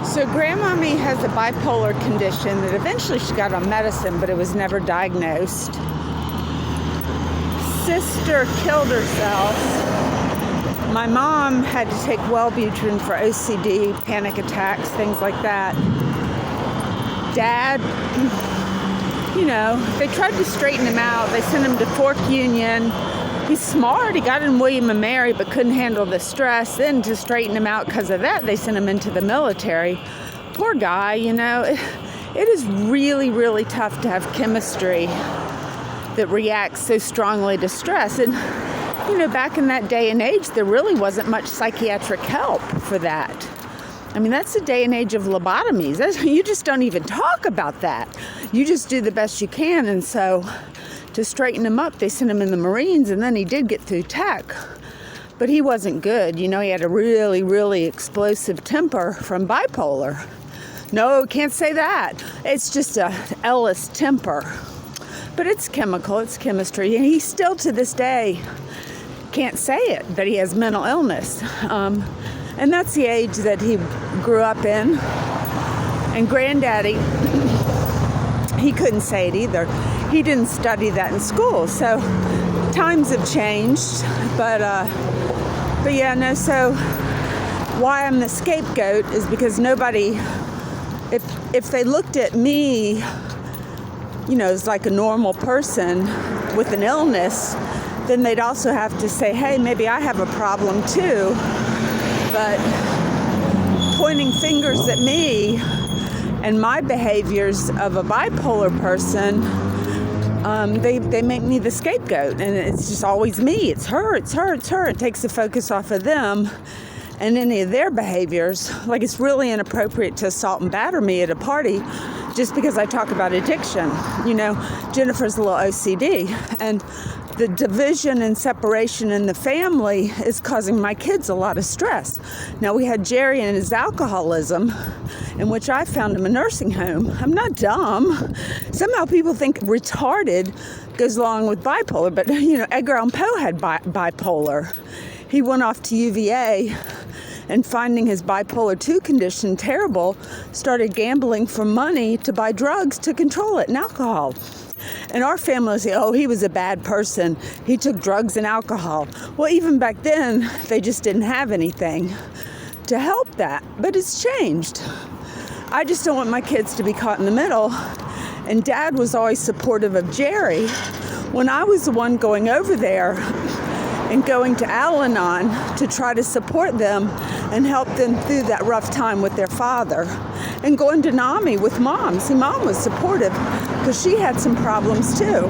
So Grandmommy has a bipolar condition that eventually she got on medicine, but it was never diagnosed. Sister killed herself. My mom had to take Wellbutrin for OCD, panic attacks, things like that. Dad, they tried to straighten him out. They sent him to Fork Union. He's smart. He got in William & Mary, but couldn't handle the stress. Then to straighten him out because of that, they sent him into the military. Poor guy, It is really, really tough to have chemistry that reacts so strongly to stress. And, back in that day and age, there really wasn't much psychiatric help for that. I mean, that's the day and age of lobotomies. You just don't even talk about that. You just do the best you can. And so to straighten him up, they sent him in the Marines, and then he did get through tech. But he wasn't good. He had a really, really explosive temper from bipolar. No, can't say that. It's just a Ellis temper. But it's chemical, it's chemistry. And he still to this day can't say it, but he has mental illness. And that's the age that he grew up in. And Granddaddy, he couldn't say it either. He didn't study that in school. So times have changed. But so why I'm the scapegoat is because nobody, if they looked at me, as like a normal person with an illness, then they'd also have to say, hey, maybe I have a problem too. But pointing fingers at me and my behaviors of a bipolar person, they make me the scapegoat. And it's just always me. It's her. It takes the focus off of them and any of their behaviors. Like, it's really inappropriate to assault and batter me at a party just because I talk about addiction. Jennifer's a little OCD, and the division and separation in the family is causing my kids a lot of stress. Now, we had Jerry and his alcoholism, in which I found him a nursing home. I'm not dumb. Somehow people think retarded goes along with bipolar, but Edgar Allan Poe had bipolar. He went off to UVA and, finding his bipolar 2 condition terrible, started gambling for money to buy drugs to control it and alcohol. And our family say, oh, he was a bad person. He took drugs and alcohol. Well, even back then, they just didn't have anything to help that. But it's changed. I just don't want my kids to be caught in the middle. And Dad was always supportive of Jerry. When I was the one going over there and going to Al-Anon to try to support them and help them through that rough time with their father, and going to NAMI with Mom. See, Mom was supportive because she had some problems too.